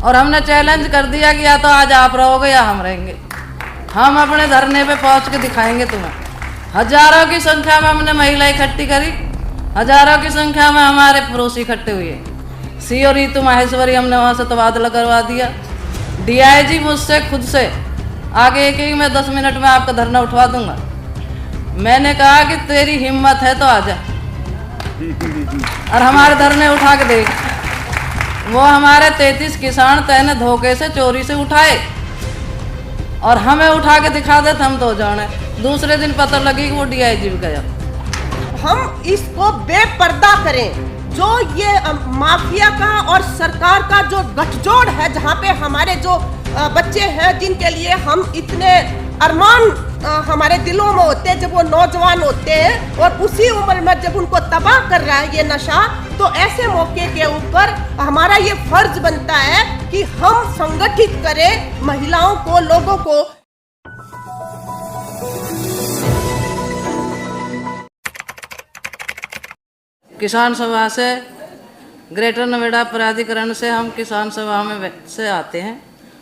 और हमने चैलेंज कर दिया कि या तो आज आप रहोगे या हम रहेंगे। हम अपने धरने पे पहुंच के दिखाएंगे तुम्हें। हजारों की संख्या में हमने महिला इकट्ठी करी, हजारों की संख्या में हमारे पड़ोसी इकट्ठे हुए। सी और ऋतु माहेश्वरी हमने वहाँ से तबादला करवा दिया। डीआईजी मुझसे खुद से आगे कि मैं 10 मिनट में आपका धरना उठवा दूंगा। मैंने कहा कि तेरी हिम्मत है तो आजा और हमारे धरने उठा के देख। वो हमारे 33 किसान तैने धोखे से चोरी से उठाए और हमें उठा के दिखा दे हम तो जाने। दूसरे दिन पता लगी कि वो डीआईजी भी गया। हम इसको बेपर्दा करें। जो ये माफिया का और सरकार का जो गठजोड़ है, जहाँ पे हमारे जो बच्चे हैं जिनके लिए हम इतने अरमान हमारे दिलों में होते हैं, जब वो नौजवान होते हैं और उसी उम्र में जब उनको तबाह कर रहा है ये नशा, तो ऐसे मौके के ऊपर हमारा ये फर्ज बनता है कि हम संगठित करें महिलाओं को, लोगों को। किसान सभा से, ग्रेटर नोएडा प्राधिकरण से हम किसान सभा में से आते हैं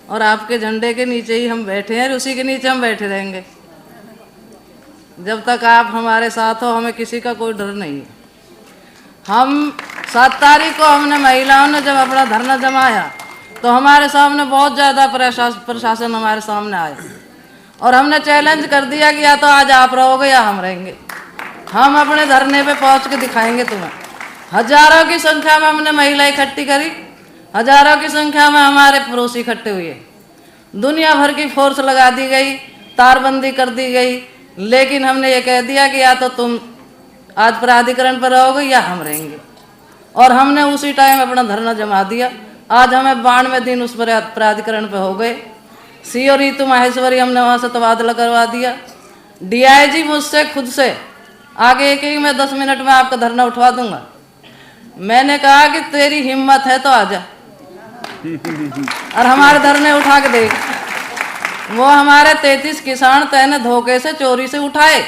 और आपके झंडे के नीचे ही हम बैठे हैं, उसी के नीचे हम बैठे रहेंगे जब तक आप हमारे साथ हो। हमें किसी का कोई डर नहीं है। हम 7 तारीख को हमने महिलाओं ने जब अपना धरना जमाया तो हमारे सामने बहुत ज़्यादा प्रशासन हमारे सामने आया और हमने चैलेंज कर दिया कि या तो आज आप रहोगे या हम रहेंगे। हम अपने धरने पे पहुंच के दिखाएंगे तुम्हें। हजारों की संख्या में हमने महिला इकट्ठी करी, हजारों की संख्या में हमारे पड़ोसी इकट्ठे हुए। दुनिया भर की फोर्स लगा दी गई, तारबंदी कर दी गई, लेकिन हमने ये कह दिया कि या तो तुम आज प्राधिकरण पर रहोगे या हम रहेंगे। और हमने उसी टाइम अपना धरना जमा दिया। आज हमें 92 दिन उस प्राधिकरण पर हो गए। सी और ऋतु माहेश्वरी हमने वहाँ से तबादला करवा दिया। डीआईजी मुझसे खुद से आगे कि मैं 10 मिनट में आपका धरना उठवा दूंगा। मैंने कहा कि तेरी हिम्मत है तो आजा और हमारे धरने उठा के देख। वो हमारे 33 किसान तैने धोखे से चोरी से उठाए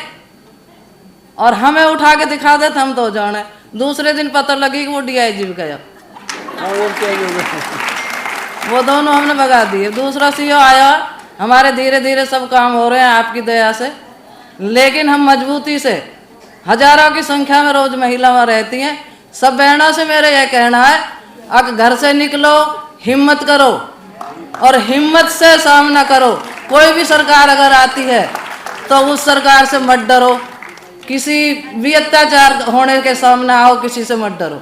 और हमें उठा के दिखा दे हम तो जाने। दूसरे दिन पता लगी कि वो डीआईजी भी गया। वो दोनों हमने भगा दिए। दूसरा सीओ आया। हमारे धीरे धीरे सब काम हो रहे हैं आपकी दया से, लेकिन हम मजबूती से, हजारों की संख्या में रोज महिलाएं रहती हैं। सब बहनों से मेरा यह कहना है, अगर घर से निकलो हिम्मत करो और हिम्मत से सामना करो। कोई भी सरकार अगर आती है तो उस सरकार से मत डरो। किसी भी अत्याचार होने के सामने आओ, किसी से मत डरो।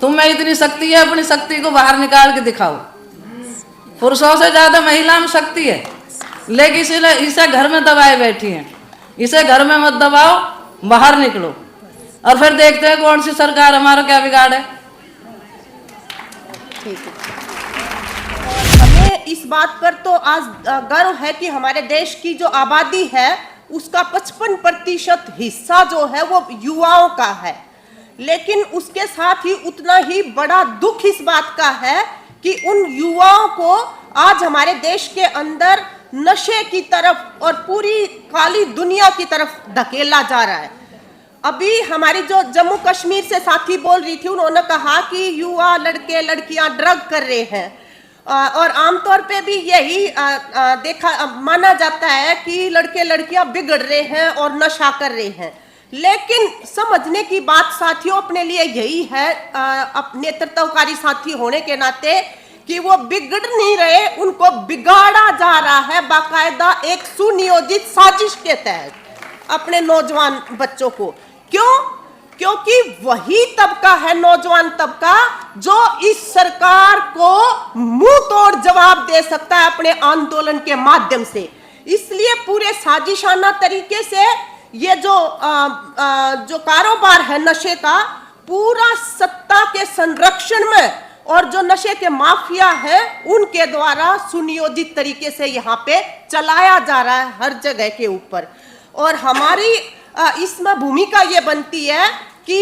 तुम में इतनी शक्ति है, अपनी शक्ति को बाहर निकाल के दिखाओ। पुरुषों से ज्यादा महिला में शक्ति है, लेकिन इसलिए इसे घर में दबाए बैठी हैं। इसे घर में मत दबाओ, बाहर निकलो और फिर देखते हैं कौन सी सरकार हमारा क्या बिगाड़े। हमें इस बात पर तो आज गर्व है कि हमारे देश की जो आबादी है उसका 55% हिस्सा जो है वो युवाओं का है, लेकिन उसके साथ ही उतना ही बड़ा दुख इस बात का है कि उन युवाओं को आज हमारे देश के अंदर नशे की तरफ और पूरी काली दुनिया की तरफ धकेला जा रहा है। अभी हमारी जो जम्मू कश्मीर से साथी बोल रही थी, उन्होंने कहा कि युवा लड़के लड़कियां ड्रग कर रहे हैं और आमतौर पे भी यही देखा माना जाता है कि लड़के लड़कियां बिगड़ रहे हैं और नशा कर रहे हैं। लेकिन समझने की बात साथियों अपने लिए यही है, नेतृत्वकारी साथी होने के नाते, कि वो बिगड़ नहीं रहे, उनको बिगाड़ा जा रहा है बाकायदा एक सुनियोजित साजिश के तहत अपने नौजवान बच्चों को। क्यों? क्योंकि वही तबका है, नौजवान तबका, जो इस सरकार को मुंह तोड़ जवाब दे सकता है अपने आंदोलन के माध्यम से। इसलिए पूरे साजिशाना तरीके से ये जो कारोबार है नशे का, पूरा सत्ता के संरक्षण में और जो नशे के माफिया है उनके द्वारा सुनियोजित तरीके से यहाँ पे चलाया जा रहा है हर जगह के ऊपर। और हमारी इसमें भूमिका ये बनती है कि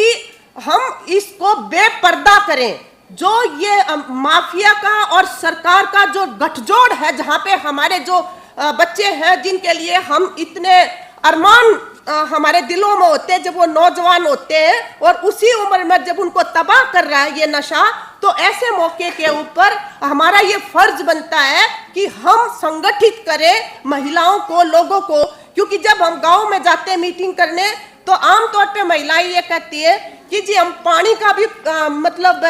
हम इसको बेपर्दा करें। जो ये माफिया का और सरकार का जो गठजोड़ है, जहाँ पे हमारे जो बच्चे हैं जिनके लिए हम इतने अरमान हमारे दिलों में होते हैं, जब वो नौजवान होते हैं और उसी उम्र में जब उनको तबाह कर रहा है ये नशा, तो ऐसे मौके के ऊपर हमारा ये फर्ज बनता है कि हम संगठित करें महिलाओं को, लोगों को। क्योंकि जब हम गांव में जाते हैं मीटिंग करने, तो आमतौर पे महिलाएं ये कहती है कि जी हम पानी का भी मतलब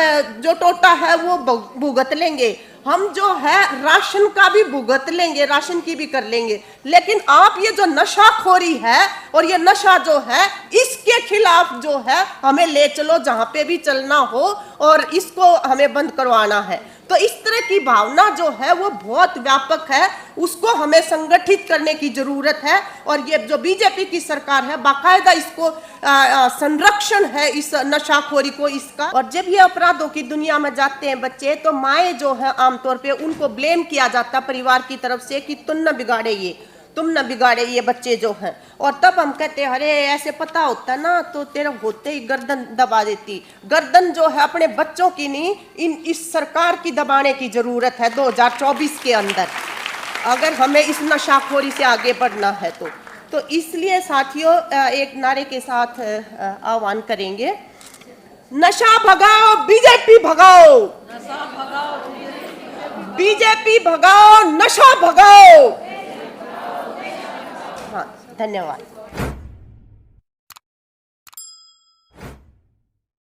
जो टोटा है वो भुगत लेंगे, हम जो है राशन का भी भुगत लेंगे, राशन की भी कर लेंगे, लेकिन आप ये जो नशाखोरी है और ये नशा जो है, इसके खिलाफ जो है हमें ले चलो जहां पे भी चलना हो और इसको हमें बंद करवाना है। तो इस तरह की भावना जो है वो बहुत व्यापक है, उसको हमें संगठित करने की जरूरत है। और ये जो बीजेपी की सरकार है, बाकायदा इसको संरक्षण है इस नशाखोरी को, इसका। और जब ये अपराधों की दुनिया में जाते हैं बच्चे, तो माएँ जो है आमतौर पे उनको ब्लेम किया जाता है परिवार की तरफ से कि तुम न बिगाड़े ये, तुम न बिगाड़े ये बच्चे जो हैं। और तब हम कहते हैं अरे ऐसे पता होता ना तो तेरा होते ही गर्दन दबा देती। गर्दन जो है अपने बच्चों की नहीं, इस सरकार की दबाने की जरूरत है 2024 के अंदर, अगर हमें इस नशाखोरी से आगे बढ़ना है तो इसलिए साथियों एक नारे के साथ आह्वान करेंगे, नशा भगाओ बीजेपी भगाओ, बीजेपी भगाओ, नशा भगाओ। हाँ, धन्यवाद।